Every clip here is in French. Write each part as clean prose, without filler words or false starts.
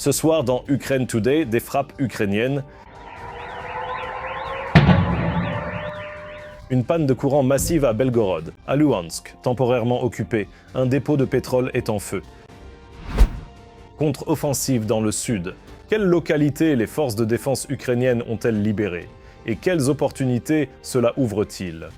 Ce soir dans Ukraine Today, des frappes ukrainiennes. Une panne de courant massive à Belgorod, à Luhansk, temporairement occupé. Un dépôt de pétrole est en feu. Contre-offensive dans le sud. Quelles localités les forces de défense ukrainiennes ont-elles libérées? Et quelles opportunités cela ouvre-t-il?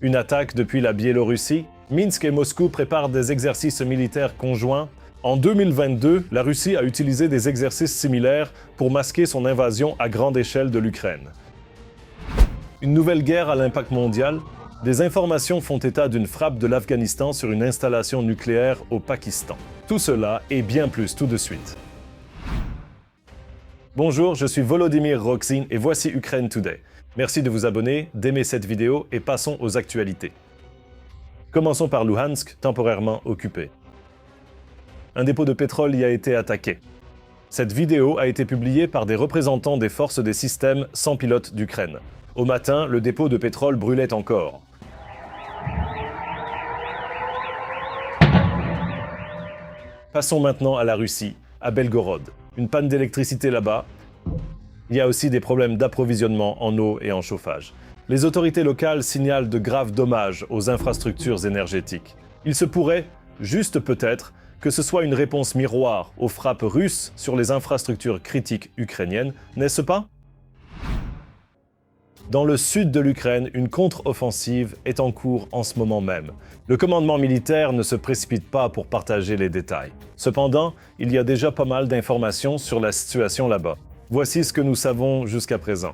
Une attaque depuis la Biélorussie? Minsk et Moscou préparent des exercices militaires conjoints. En 2022, la Russie a utilisé des exercices similaires pour masquer son invasion à grande échelle de l'Ukraine. Une nouvelle guerre à l'impact mondial? Des informations font état d'une frappe de l'Afghanistan sur une installation nucléaire au Pakistan. Tout cela et bien plus tout de suite. Bonjour, je suis Volodymyr Roksin et voici Ukraine Today. Merci de vous abonner, d'aimer cette vidéo et passons aux actualités. Commençons par Luhansk, temporairement occupé. Un dépôt de pétrole y a été attaqué. Cette vidéo a été publiée par des représentants des forces des systèmes sans pilote d'Ukraine. Au matin, le dépôt de pétrole brûlait encore. Passons maintenant à la Russie, à Belgorod. Une panne d'électricité là-bas. Il y a aussi des problèmes d'approvisionnement en eau et en chauffage. Les autorités locales signalent de graves dommages aux infrastructures énergétiques. Il se pourrait, juste peut-être, que ce soit une réponse miroir aux frappes russes sur les infrastructures critiques ukrainiennes, n'est-ce pas? Dans le sud de l'Ukraine, une contre-offensive est en cours en ce moment même. Le commandement militaire ne se précipite pas pour partager les détails. Cependant, il y a déjà pas mal d'informations sur la situation là-bas. Voici ce que nous savons jusqu'à présent.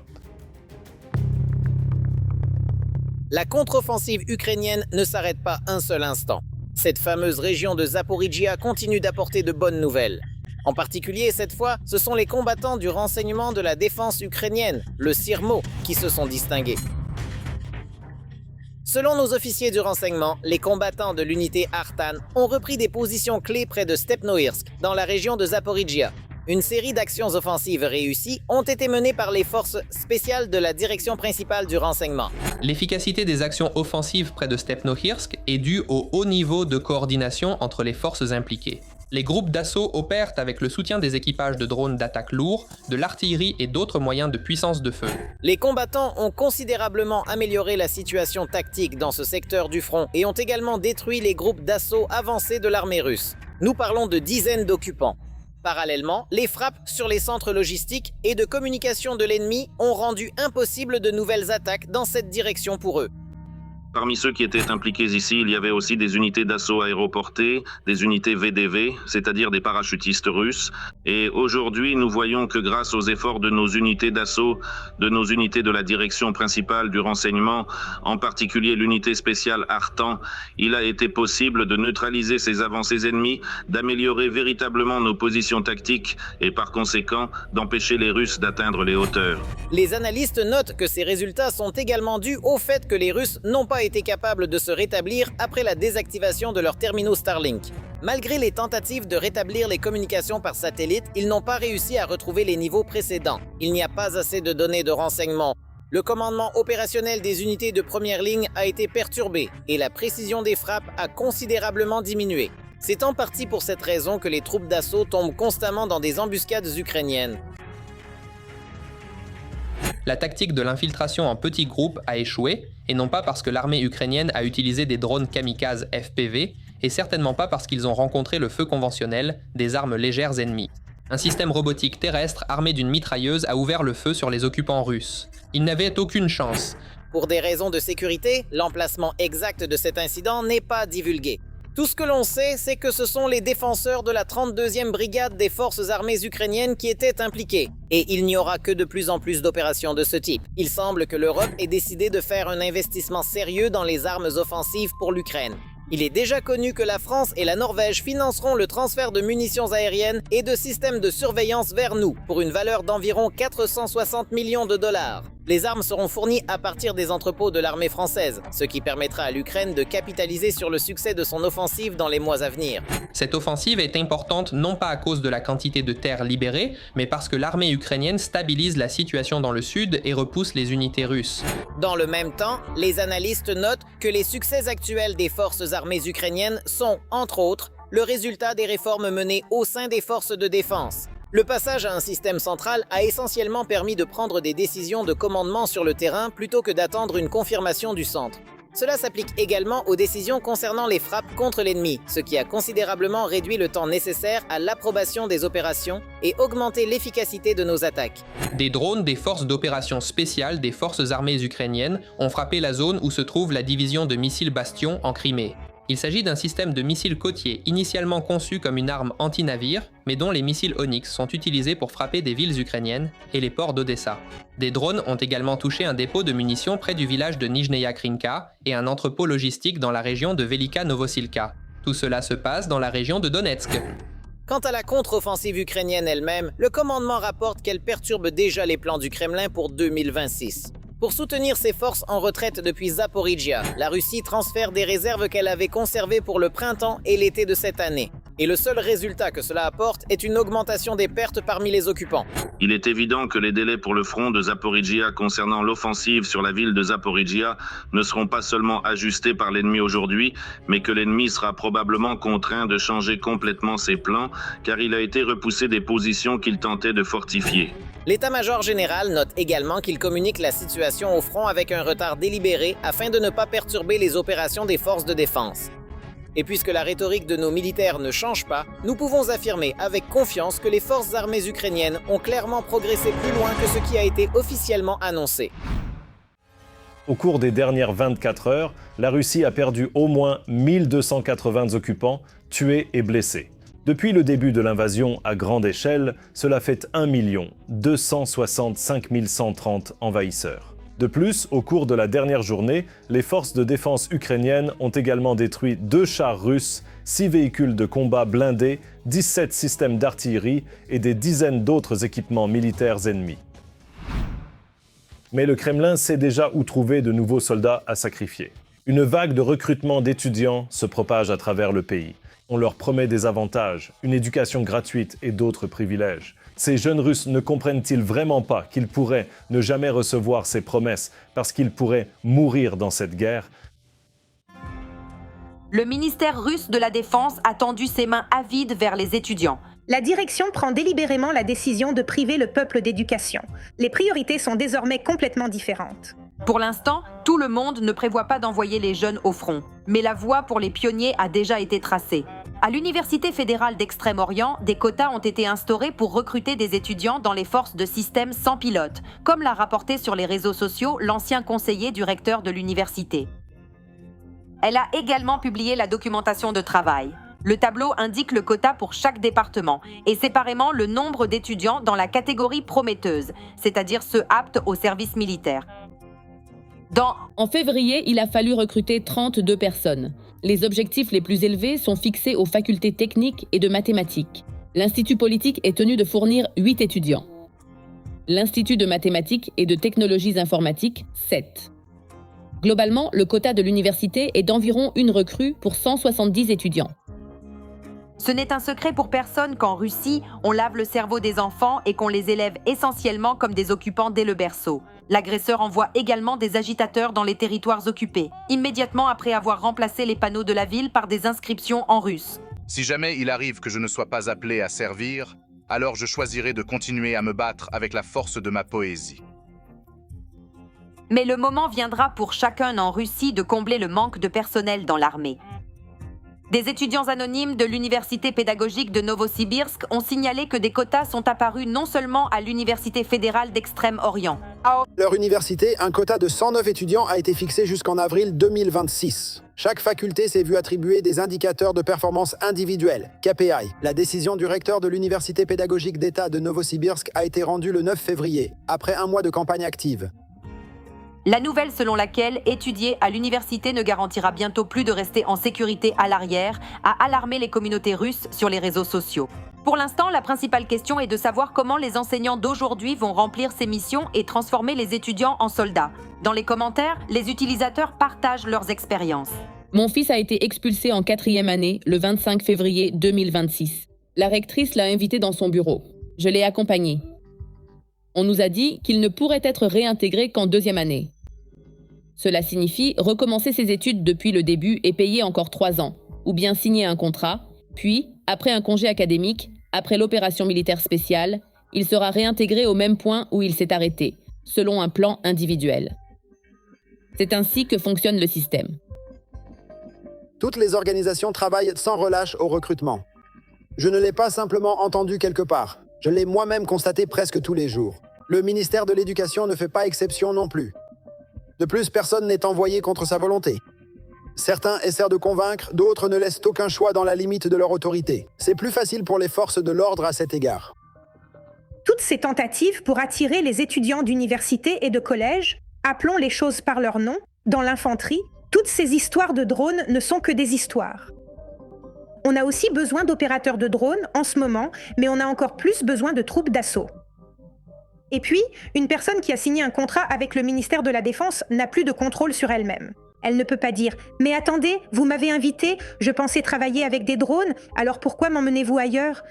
La contre-offensive ukrainienne ne s'arrête pas un seul instant. Cette fameuse région de Zaporijia continue d'apporter de bonnes nouvelles. En particulier, cette fois, ce sont les combattants du renseignement de la défense ukrainienne, le CIRMO, qui se sont distingués. Selon nos officiers du renseignement, les combattants de l'unité Artan ont repris des positions clés près de Stepnoïrsk, dans la région de Zaporijia. Une série d'actions offensives réussies ont été menées par les forces spéciales de la direction principale du renseignement. L'efficacité des actions offensives près de Stepnoïrsk est due au haut niveau de coordination entre les forces impliquées. Les groupes d'assaut opèrent avec le soutien des équipages de drones d'attaque lourds, de l'artillerie et d'autres moyens de puissance de feu. Les combattants ont considérablement amélioré la situation tactique dans ce secteur du front et ont également détruit les groupes d'assaut avancés de l'armée russe. Nous parlons de dizaines d'occupants. Parallèlement, les frappes sur les centres logistiques et de communication de l'ennemi ont rendu impossible de nouvelles attaques dans cette direction pour eux. Parmi ceux qui étaient impliqués ici, il y avait aussi des unités d'assaut aéroportées, des unités VDV, c'est-à-dire des parachutistes russes. Et aujourd'hui, nous voyons que grâce aux efforts de nos unités d'assaut, de nos unités de la direction principale du renseignement, en particulier l'unité spéciale Artan, il a été possible de neutraliser ces avancées ennemies, d'améliorer véritablement nos positions tactiques et par conséquent d'empêcher les Russes d'atteindre les hauteurs. Les analystes notent que ces résultats sont également dus au fait que les Russes n'ont pas été capables de se rétablir après la désactivation de leurs terminaux Starlink. Malgré les tentatives de rétablir les communications par satellite, ils n'ont pas réussi à retrouver les niveaux précédents. Il n'y a pas assez de données de renseignement. Le commandement opérationnel des unités de première ligne a été perturbé et la précision des frappes a considérablement diminué. C'est en partie pour cette raison que les troupes d'assaut tombent constamment dans des embuscades ukrainiennes. La tactique de l'infiltration en petits groupes a échoué, et non pas parce que l'armée ukrainienne a utilisé des drones kamikazes FPV, et certainement pas parce qu'ils ont rencontré le feu conventionnel, des armes légères ennemies. Un système robotique terrestre armé d'une mitrailleuse a ouvert le feu sur les occupants russes. Ils n'avaient aucune chance. Pour des raisons de sécurité, l'emplacement exact de cet incident n'est pas divulgué. Tout ce que l'on sait, c'est que ce sont les défenseurs de la 32e brigade des forces armées ukrainiennes qui étaient impliqués. Et il n'y aura que de plus en plus d'opérations de ce type. Il semble que l'Europe ait décidé de faire un investissement sérieux dans les armes offensives pour l'Ukraine. Il est déjà connu que la France et la Norvège financeront le transfert de munitions aériennes et de systèmes de surveillance vers nous, pour une valeur d'environ 460 millions de dollars. Les armes seront fournies à partir des entrepôts de l'armée française, ce qui permettra à l'Ukraine de capitaliser sur le succès de son offensive dans les mois à venir. Cette offensive est importante non pas à cause de la quantité de terres libérées, mais parce que l'armée ukrainienne stabilise la situation dans le sud et repousse les unités russes. Dans le même temps, les analystes notent que les succès actuels des forces armées ukrainiennes sont, entre autres, le résultat des réformes menées au sein des forces de défense. Le passage à un système central a essentiellement permis de prendre des décisions de commandement sur le terrain plutôt que d'attendre une confirmation du centre. Cela s'applique également aux décisions concernant les frappes contre l'ennemi, ce qui a considérablement réduit le temps nécessaire à l'approbation des opérations et augmenté l'efficacité de nos attaques. Des drones des forces d'opération spéciales des forces armées ukrainiennes ont frappé la zone où se trouve la division de missiles Bastion en Crimée. Il s'agit d'un système de missiles côtiers initialement conçu comme une arme anti-navire, mais dont les missiles Onyx sont utilisés pour frapper des villes ukrainiennes et les ports d'Odessa. Des drones ont également touché un dépôt de munitions près du village de Nijneïa Krinka et un entrepôt logistique dans la région de Velika Novosilka. Tout cela se passe dans la région de Donetsk. Quant à la contre-offensive ukrainienne elle-même, le commandement rapporte qu'elle perturbe déjà les plans du Kremlin pour 2026. Pour soutenir ses forces en retraite depuis Zaporizhia, la Russie transfère des réserves qu'elle avait conservées pour le printemps et l'été de cette année. Et le seul résultat que cela apporte est une augmentation des pertes parmi les occupants. Il est évident que les délais pour le front de Zaporizhia concernant l'offensive sur la ville de Zaporizhia ne seront pas seulement ajustés par l'ennemi aujourd'hui, mais que l'ennemi sera probablement contraint de changer complètement ses plans, car il a été repoussé des positions qu'il tentait de fortifier. L'état-major général note également qu'il communique la situation au front avec un retard délibéré afin de ne pas perturber les opérations des forces de défense. Et puisque la rhétorique de nos militaires ne change pas, nous pouvons affirmer avec confiance que les forces armées ukrainiennes ont clairement progressé plus loin que ce qui a été officiellement annoncé. Au cours des dernières 24 heures, la Russie a perdu au moins 1280 occupants, tués et blessés. Depuis le début de l'invasion à grande échelle, cela fait 1 265 130 envahisseurs. De plus, au cours de la dernière journée, les forces de défense ukrainiennes ont également détruit 2 chars russes, 6 véhicules de combat blindés, 17 systèmes d'artillerie et des dizaines d'autres équipements militaires ennemis. Mais le Kremlin sait déjà où trouver de nouveaux soldats à sacrifier. Une vague de recrutement d'étudiants se propage à travers le pays. On leur promet des avantages, une éducation gratuite et d'autres privilèges. Ces jeunes Russes ne comprennent-ils vraiment pas qu'ils pourraient ne jamais recevoir ces promesses parce qu'ils pourraient mourir dans cette guerre ? Le ministère russe de la Défense a tendu ses mains avides vers les étudiants. La direction prend délibérément la décision de priver le peuple d'éducation. Les priorités sont désormais complètement différentes. Pour l'instant, tout le monde ne prévoit pas d'envoyer les jeunes au front. Mais la voie pour les pionniers a déjà été tracée. À l'Université fédérale d'Extrême-Orient, des quotas ont été instaurés pour recruter des étudiants dans les forces de système sans pilote, comme l'a rapporté sur les réseaux sociaux l'ancien conseiller du recteur de l'université. Elle a également publié la documentation de travail. Le tableau indique le quota pour chaque département et séparément le nombre d'étudiants dans la catégorie prometteuse, c'est-à-dire ceux aptes au service militaire. En février, il a fallu recruter 32 personnes. Les objectifs les plus élevés sont fixés aux facultés techniques et de mathématiques. L'Institut politique est tenu de fournir 8 étudiants. L'Institut de mathématiques et de technologies informatiques, 7. Globalement, le quota de l'université est d'environ une recrue pour 170 étudiants. Ce n'est un secret pour personne qu'en Russie, on lave le cerveau des enfants et qu'on les élève essentiellement comme des occupants dès le berceau. L'agresseur envoie également des agitateurs dans les territoires occupés, immédiatement après avoir remplacé les panneaux de la ville par des inscriptions en russe. Si jamais il arrive que je ne sois pas appelé à servir, alors je choisirai de continuer à me battre avec la force de ma poésie. Mais le moment viendra pour chacun en Russie de combler le manque de personnel dans l'armée. Des étudiants anonymes de l'Université pédagogique de Novosibirsk ont signalé que des quotas sont apparus non seulement à l'Université fédérale d'Extrême-Orient. À leur université, un quota de 109 étudiants a été fixé jusqu'en avril 2026. Chaque faculté s'est vue attribuer des indicateurs de performance individuelle, KPI. La décision du recteur de l'Université pédagogique d'État de Novosibirsk a été rendue le 9 février, après un mois de campagne active. La nouvelle selon laquelle étudier à l'université ne garantira bientôt plus de rester en sécurité à l'arrière a alarmé les communautés russes sur les réseaux sociaux. Pour l'instant, la principale question est de savoir comment les enseignants d'aujourd'hui vont remplir ces missions et transformer les étudiants en soldats. Dans les commentaires, les utilisateurs partagent leurs expériences. Mon fils a été expulsé en 4e année le 25 février 2026. La rectrice l'a invité dans son bureau. Je l'ai accompagné. On nous a dit qu'il ne pourrait être réintégré qu'en 2e année. Cela signifie recommencer ses études depuis le début et payer encore 3 ans, ou bien signer un contrat, Puis, après un congé académique, après l'opération militaire spéciale, il sera réintégré au même point où il s'est arrêté, selon un plan individuel. C'est ainsi que fonctionne le système. Toutes les organisations travaillent sans relâche au recrutement. Je ne l'ai pas simplement entendu quelque part. Je l'ai moi-même constaté presque tous les jours. Le ministère de l'Éducation ne fait pas exception non plus. De plus, personne n'est envoyé contre sa volonté. Certains essaient de convaincre, d'autres ne laissent aucun choix dans la limite de leur autorité. C'est plus facile pour les forces de l'ordre à cet égard. Toutes ces tentatives pour attirer les étudiants d'université et de collège, appelons les choses par leur nom, dans l'infanterie, toutes ces histoires de drones ne sont que des histoires. On a aussi besoin d'opérateurs de drones en ce moment, mais on a encore plus besoin de troupes d'assaut. Et puis, une personne qui a signé un contrat avec le ministère de la Défense n'a plus de contrôle sur elle-même. Elle ne peut pas dire « Mais attendez, vous m'avez invité, je pensais travailler avec des drones, alors pourquoi m'emmenez-vous ailleurs ?»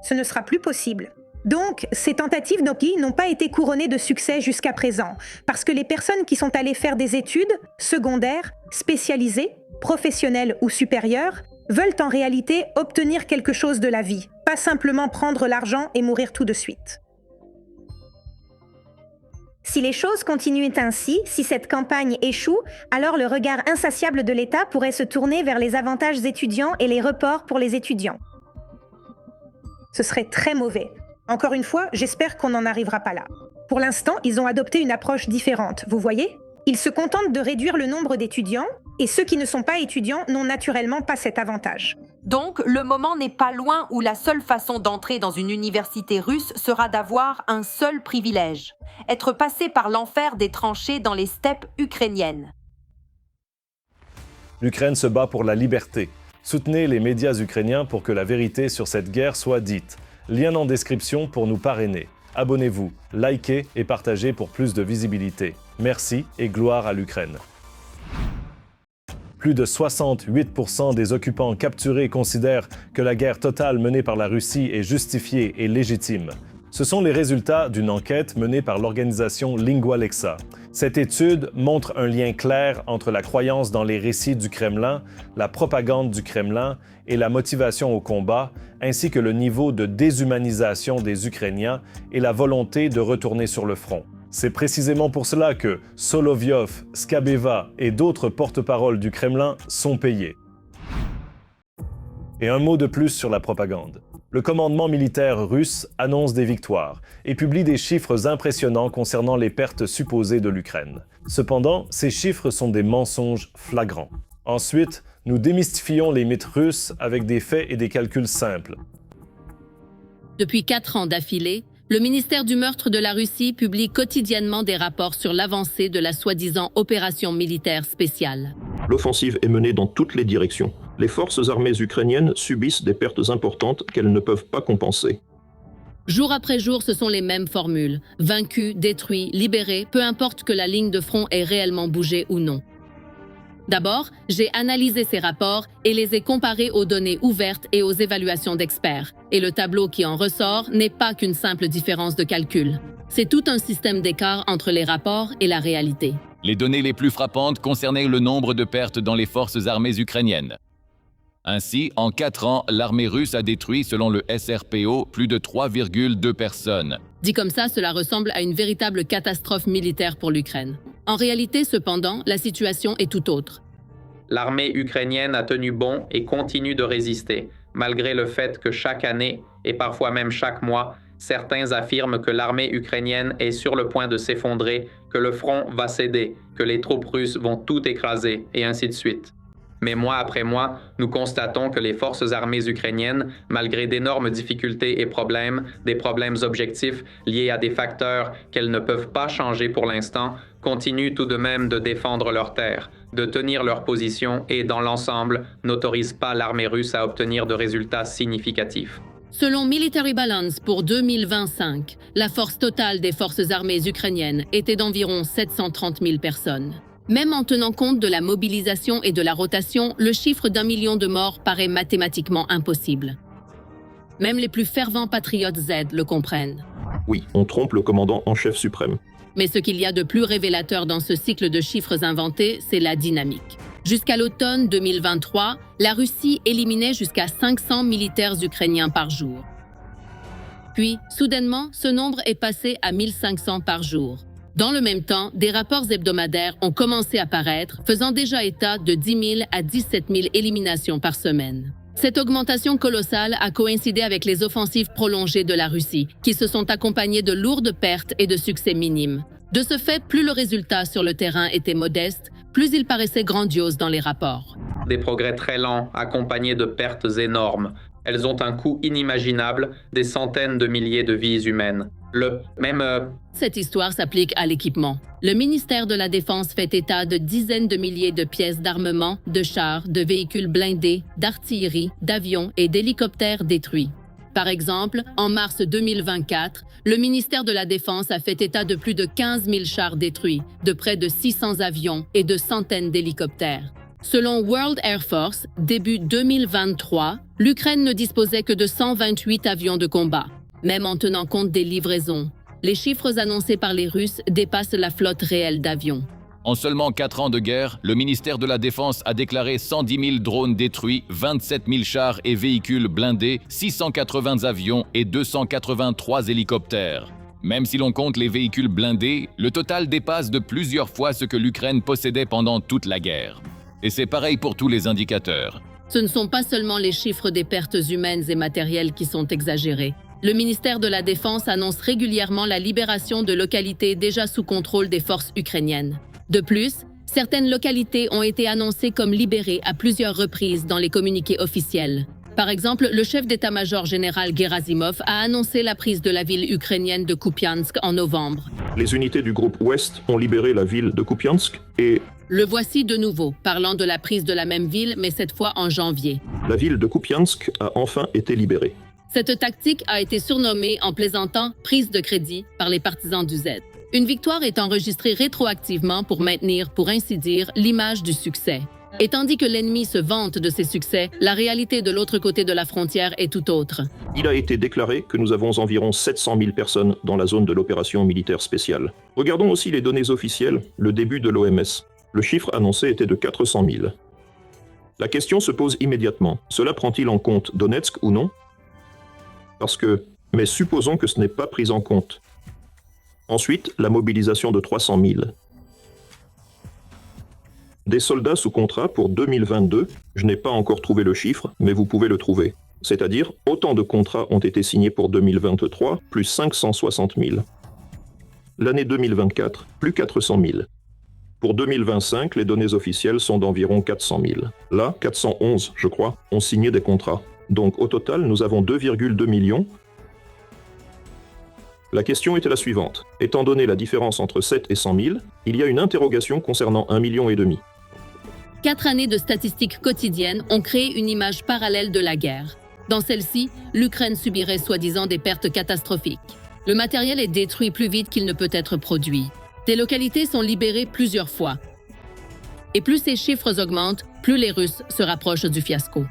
Ce ne sera plus possible. Donc, ces tentatives Noki n'ont pas été couronnées de succès jusqu'à présent, parce que les personnes qui sont allées faire des études, secondaires, spécialisées, professionnelles ou supérieures, veulent en réalité obtenir quelque chose de la vie, pas simplement prendre l'argent et mourir tout de suite. Si les choses continuent ainsi, si cette campagne échoue, alors le regard insatiable de l'État pourrait se tourner vers les avantages étudiants et les reports pour les étudiants. Ce serait très mauvais. Encore une fois, j'espère qu'on n'en arrivera pas là. Pour l'instant, ils ont adopté une approche différente, vous voyez ? Ils se contentent de réduire le nombre d'étudiants, et ceux qui ne sont pas étudiants n'ont naturellement pas cet avantage. Donc, le moment n'est pas loin où la seule façon d'entrer dans une université russe sera d'avoir un seul privilège, être passé par l'enfer des tranchées dans les steppes ukrainiennes. L'Ukraine se bat pour la liberté. Soutenez les médias ukrainiens pour que la vérité sur cette guerre soit dite. Lien en description pour nous parrainer. Abonnez-vous, likez et partagez pour plus de visibilité. Merci et gloire à l'Ukraine. Plus de 68% des occupants capturés considèrent que la guerre totale menée par la Russie est justifiée et légitime. Ce sont les résultats d'une enquête menée par l'organisation LinguaLexa. Cette étude montre un lien clair entre la croyance dans les récits du Kremlin, la propagande du Kremlin et la motivation au combat, ainsi que le niveau de déshumanisation des Ukrainiens et la volonté de retourner sur le front. C'est précisément pour cela que Solovyov, Skabeva et d'autres porte-paroles du Kremlin sont payés. Et un mot de plus sur la propagande. Le commandement militaire russe annonce des victoires et publie des chiffres impressionnants concernant les pertes supposées de l'Ukraine. Cependant, ces chiffres sont des mensonges flagrants. Ensuite, nous démystifions les mythes russes avec des faits et des calculs simples. Depuis 4 ans d'affilée, le ministère du Meurtre de la Russie publie quotidiennement des rapports sur l'avancée de la soi-disant opération militaire spéciale. L'offensive est menée dans toutes les directions. Les forces armées ukrainiennes subissent des pertes importantes qu'elles ne peuvent pas compenser. Jour après jour, ce sont les mêmes formules. Vaincus, détruits, libérés, peu importe que la ligne de front ait réellement bougé ou non. D'abord, j'ai analysé ces rapports et les ai comparés aux données ouvertes et aux évaluations d'experts. Et le tableau qui en ressort n'est pas qu'une simple différence de calcul. C'est tout un système d'écart entre les rapports et la réalité. Les données les plus frappantes concernaient le nombre de pertes dans les forces armées ukrainiennes. Ainsi, en 4 ans, l'armée russe a détruit, selon le SRPO, plus de 3,2 personnes. Dit comme ça, cela ressemble à une véritable catastrophe militaire pour l'Ukraine. En réalité, cependant, la situation est tout autre. L'armée ukrainienne a tenu bon et continue de résister, malgré le fait que chaque année, et parfois même chaque mois, certains affirment que l'armée ukrainienne est sur le point de s'effondrer, que le front va céder, que les troupes russes vont tout écraser, et ainsi de suite. Mais mois après mois, nous constatons que les forces armées ukrainiennes, malgré d'énormes difficultés et problèmes, des problèmes objectifs liés à des facteurs qu'elles ne peuvent pas changer pour l'instant, continuent tout de même de défendre leurs terres, de tenir leur position et, dans l'ensemble, n'autorisent pas l'armée russe à obtenir de résultats significatifs. Selon Military Balance pour 2025, la force totale des forces armées ukrainiennes était d'environ 730 000 personnes. Même en tenant compte de la mobilisation et de la rotation, le chiffre d'1 million de morts paraît mathématiquement impossible. Même les plus fervents patriotes Z le comprennent. Oui, on trompe le commandant en chef suprême. Mais ce qu'il y a de plus révélateur dans ce cycle de chiffres inventés, c'est la dynamique. Jusqu'à l'automne 2023, la Russie éliminait jusqu'à 500 militaires ukrainiens par jour. Puis, soudainement, ce nombre est passé à 1500 par jour. Dans le même temps, des rapports hebdomadaires ont commencé à paraître, faisant déjà état de 10 000 à 17 000 éliminations par semaine. Cette augmentation colossale a coïncidé avec les offensives prolongées de la Russie, qui se sont accompagnées de lourdes pertes et de succès minimes. De ce fait, plus le résultat sur le terrain était modeste, plus il paraissait grandiose dans les rapports. Des progrès très lents, accompagnés de pertes énormes. Elles ont un coût inimaginable, des centaines de milliers de vies humaines. Cette histoire s'applique à l'équipement. Le ministère de la Défense fait état de dizaines de milliers de pièces d'armement, de chars, de véhicules blindés, d'artillerie, d'avions et d'hélicoptères détruits. Par exemple, en mars 2024, le ministère de la Défense a fait état de plus de 15 000 chars détruits, de près de 600 avions et de centaines d'hélicoptères. Selon World Air Force, début 2023, l'Ukraine ne disposait que de 128 avions de combat. Même en tenant compte des livraisons, les chiffres annoncés par les Russes dépassent la flotte réelle d'avions. En seulement 4 ans de guerre, le ministère de la Défense a déclaré 110 000 drones détruits, 27 000 chars et véhicules blindés, 680 avions et 283 hélicoptères. Même si l'on compte les véhicules blindés, le total dépasse de plusieurs fois ce que l'Ukraine possédait pendant toute la guerre. Et c'est pareil pour tous les indicateurs. Ce ne sont pas seulement les chiffres des pertes humaines et matérielles qui sont exagérés. Le ministère de la Défense annonce régulièrement la libération de localités déjà sous contrôle des forces ukrainiennes. De plus, certaines localités ont été annoncées comme libérées à plusieurs reprises dans les communiqués officiels. Par exemple, le chef d'état-major général Gerasimov a annoncé la prise de la ville ukrainienne de Kupiansk en novembre. Les unités du groupe Ouest ont libéré la ville de Kupiansk et... Le voici de nouveau, parlant de la prise de la même ville, mais cette fois en janvier. La ville de Kupiansk a enfin été libérée. Cette tactique a été surnommée, en plaisantant, « prise de crédit » par les partisans du Z. Une victoire est enregistrée rétroactivement pour maintenir, pour ainsi dire, l'image du succès. Et tandis que l'ennemi se vante de ses succès, la réalité de l'autre côté de la frontière est tout autre. Il a été déclaré que nous avons environ 700 000 personnes dans la zone de l'opération militaire spéciale. Regardons aussi les données officielles, le début de l'OMS. Le chiffre annoncé était de 400 000. La question se pose immédiatement. Cela prend-il en compte Donetsk ou non ? Mais supposons que ce n'est pas pris en compte. Ensuite, la mobilisation de 300 000. Des soldats sous contrat pour 2022, je n'ai pas encore trouvé le chiffre, mais vous pouvez le trouver. C'est-à-dire, autant de contrats ont été signés pour 2023, plus 560 000. L'année 2024, plus 400 000. Pour 2025, les données officielles sont d'environ 400 000. Là, 411, je crois, ont signé des contrats. Donc au total, nous avons 2,2 millions. La question était la suivante. Étant donné la différence entre 7 et 100 000, il y a une interrogation concernant 1,5 million. 4 années de statistiques quotidiennes ont créé une image parallèle de la guerre. Dans celle-ci, l'Ukraine subirait soi-disant des pertes catastrophiques. Le matériel est détruit plus vite qu'il ne peut être produit. Des localités sont libérées plusieurs fois. Et plus ces chiffres augmentent, plus les Russes se rapprochent du fiasco.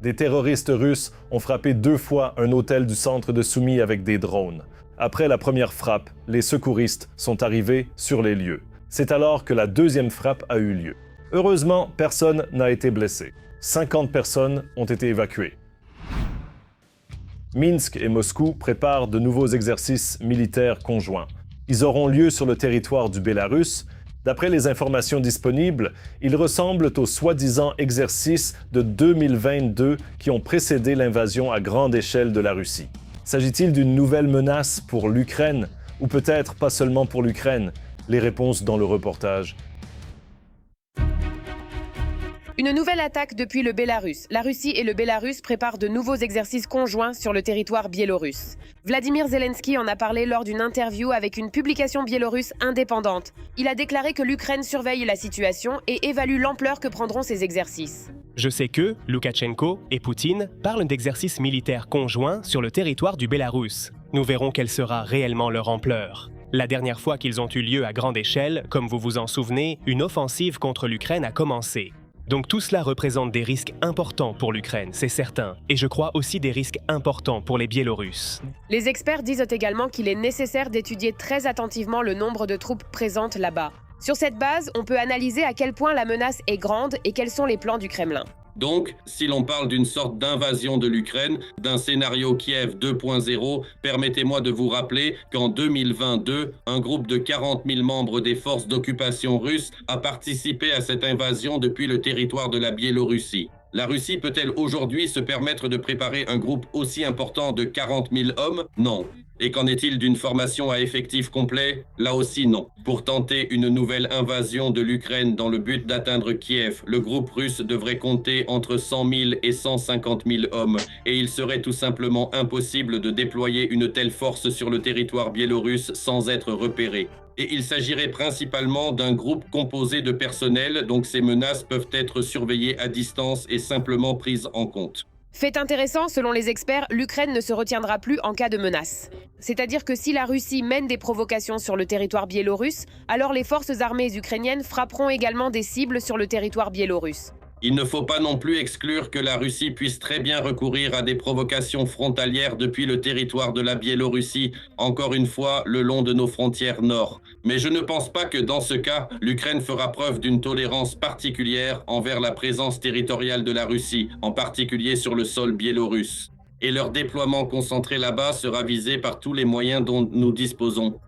Des terroristes russes ont frappé 2 fois un hôtel du centre de Soumy avec des drones. Après la première frappe, les secouristes sont arrivés sur les lieux. C'est alors que la deuxième frappe a eu lieu. Heureusement, personne n'a été blessé. 50 personnes ont été évacuées. Minsk et Moscou préparent de nouveaux exercices militaires conjoints. Ils auront lieu sur le territoire du Bélarus. D'après les informations disponibles, ils ressemblent aux soi-disant exercices de 2022 qui ont précédé l'invasion à grande échelle de la Russie. S'agit-il d'une nouvelle menace pour l'Ukraine? Ou peut-être pas seulement pour l'Ukraine? Les réponses dans le reportage. Une nouvelle attaque depuis le Bélarus. La Russie et le Bélarus préparent de nouveaux exercices conjoints sur le territoire biélorusse. Vladimir Zelensky en a parlé lors d'une interview avec une publication biélorusse indépendante. Il a déclaré que l'Ukraine surveille la situation et évalue l'ampleur que prendront ces exercices. Je sais que Loukachenko et Poutine parlent d'exercices militaires conjoints sur le territoire du Bélarus. Nous verrons quelle sera réellement leur ampleur. La dernière fois qu'ils ont eu lieu à grande échelle, comme vous vous en souvenez, une offensive contre l'Ukraine a commencé. Donc tout cela représente des risques importants pour l'Ukraine, c'est certain, et je crois aussi des risques importants pour les Biélorusses. Les experts disent également qu'il est nécessaire d'étudier très attentivement le nombre de troupes présentes là-bas. Sur cette base, on peut analyser à quel point la menace est grande et quels sont les plans du Kremlin. Donc, si l'on parle d'une sorte d'invasion de l'Ukraine, d'un scénario Kiev 2.0, permettez-moi de vous rappeler qu'en 2022, un groupe de 40 000 membres des forces d'occupation russes a participé à cette invasion depuis le territoire de la Biélorussie. La Russie peut-elle aujourd'hui se permettre de préparer un groupe aussi important de 40 000 hommes? Non. Et qu'en est-il d'une formation à effectif complet? Là aussi non. Pour tenter une nouvelle invasion de l'Ukraine dans le but d'atteindre Kiev, le groupe russe devrait compter entre 100 000 et 150 000 hommes, et il serait tout simplement impossible de déployer une telle force sur le territoire biélorusse sans être repéré. Et il s'agirait principalement d'un groupe composé de personnel, donc ces menaces peuvent être surveillées à distance et simplement prises en compte. Fait intéressant, selon les experts, l'Ukraine ne se retiendra plus en cas de menace. C'est-à-dire que si la Russie mène des provocations sur le territoire biélorusse, alors les forces armées ukrainiennes frapperont également des cibles sur le territoire biélorusse. Il ne faut pas non plus exclure que la Russie puisse très bien recourir à des provocations frontalières depuis le territoire de la Biélorussie, encore une fois le long de nos frontières nord. Mais je ne pense pas que dans ce cas, l'Ukraine fera preuve d'une tolérance particulière envers la présence territoriale de la Russie, en particulier sur le sol biélorusse. Et leur déploiement concentré là-bas sera visé par tous les moyens dont nous disposons.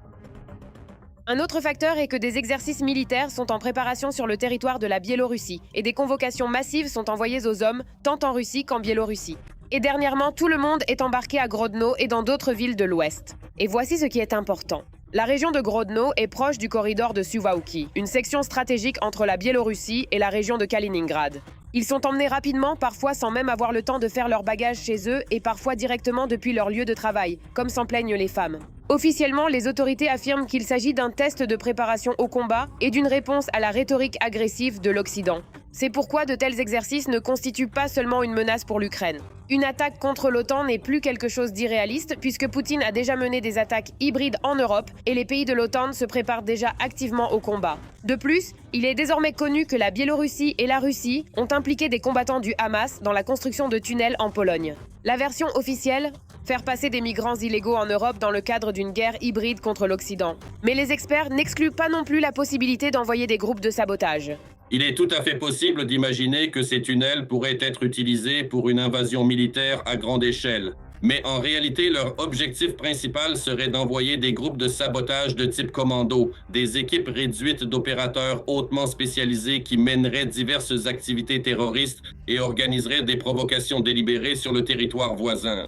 Un autre facteur est que des exercices militaires sont en préparation sur le territoire de la Biélorussie et des convocations massives sont envoyées aux hommes, tant en Russie qu'en Biélorussie. Et dernièrement, tout le monde est embarqué à Grodno et dans d'autres villes de l'Ouest. Et voici ce qui est important. La région de Grodno est proche du corridor de Suwałki, une section stratégique entre la Biélorussie et la région de Kaliningrad. Ils sont emmenés rapidement, parfois sans même avoir le temps de faire leur bagage chez eux et parfois directement depuis leur lieu de travail, comme s'en plaignent les femmes. Officiellement, les autorités affirment qu'il s'agit d'un test de préparation au combat et d'une réponse à la rhétorique agressive de l'Occident. C'est pourquoi de tels exercices ne constituent pas seulement une menace pour l'Ukraine. Une attaque contre l'OTAN n'est plus quelque chose d'irréaliste puisque Poutine a déjà mené des attaques hybrides en Europe et les pays de l'OTAN se préparent déjà activement au combat. De plus, il est désormais connu que la Biélorussie et la Russie ont impliqué des combattants du Hamas dans la construction de tunnels en Pologne. La version officielle, faire passer des migrants illégaux en Europe dans le cadre d'une guerre hybride contre l'Occident. Mais les experts n'excluent pas non plus la possibilité d'envoyer des groupes de sabotage. Il est tout à fait possible d'imaginer que ces tunnels pourraient être utilisés pour une invasion militaire à grande échelle. Mais en réalité, leur objectif principal serait d'envoyer des groupes de sabotage de type commando, des équipes réduites d'opérateurs hautement spécialisés qui mèneraient diverses activités terroristes et organiseraient des provocations délibérées sur le territoire voisin.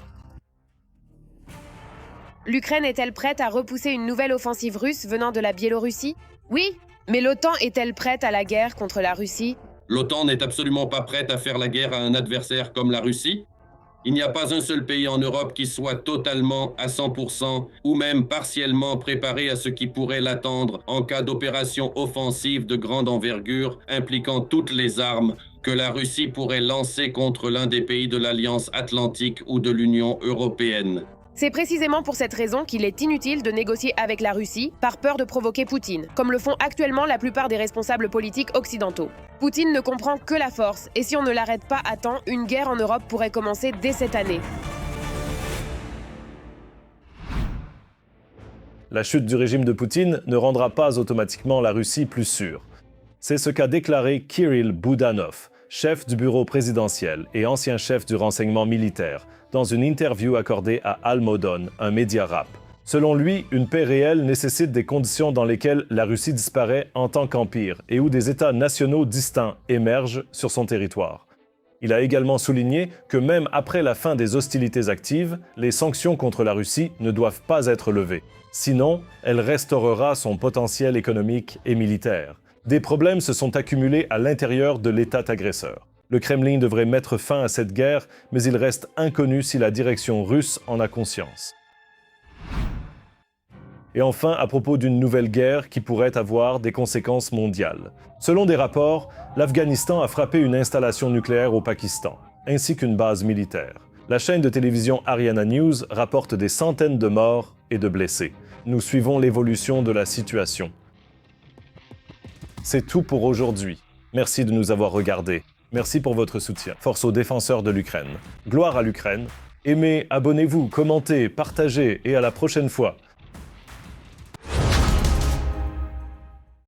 L'Ukraine est-elle prête à repousser une nouvelle offensive russe venant de la Biélorussie? Oui, mais l'OTAN est-elle prête à la guerre contre la Russie? L'OTAN n'est absolument pas prête à faire la guerre à un adversaire comme la Russie. Il n'y a pas un seul pays en Europe qui soit totalement, à 100%, ou même partiellement préparé à ce qui pourrait l'attendre en cas d'opération offensive de grande envergure impliquant toutes les armes que la Russie pourrait lancer contre l'un des pays de l'Alliance Atlantique ou de l'Union européenne. C'est précisément pour cette raison qu'il est inutile de négocier avec la Russie par peur de provoquer Poutine, comme le font actuellement la plupart des responsables politiques occidentaux. Poutine ne comprend que la force, et si on ne l'arrête pas à temps, une guerre en Europe pourrait commencer dès cette année. La chute du régime de Poutine ne rendra pas automatiquement la Russie plus sûre. C'est ce qu'a déclaré Kirill Budanov, chef du bureau présidentiel et ancien chef du renseignement militaire, dans une interview accordée à Almodon, un média rap. Selon lui, une paix réelle nécessite des conditions dans lesquelles la Russie disparaît en tant qu'empire et où des États nationaux distincts émergent sur son territoire. Il a également souligné que même après la fin des hostilités actives, les sanctions contre la Russie ne doivent pas être levées. Sinon, elle restaurera son potentiel économique et militaire. Des problèmes se sont accumulés à l'intérieur de l'État agresseur. Le Kremlin devrait mettre fin à cette guerre, mais il reste inconnu si la direction russe en a conscience. Et enfin, à propos d'une nouvelle guerre qui pourrait avoir des conséquences mondiales. Selon des rapports, l'Afghanistan a frappé une installation nucléaire au Pakistan, ainsi qu'une base militaire. La chaîne de télévision Ariana News rapporte des centaines de morts et de blessés. Nous suivons l'évolution de la situation. C'est tout pour aujourd'hui. Merci de nous avoir regardés. Merci pour votre soutien. Force aux défenseurs de l'Ukraine. Gloire à l'Ukraine. Aimez, abonnez-vous, commentez, partagez et à la prochaine fois.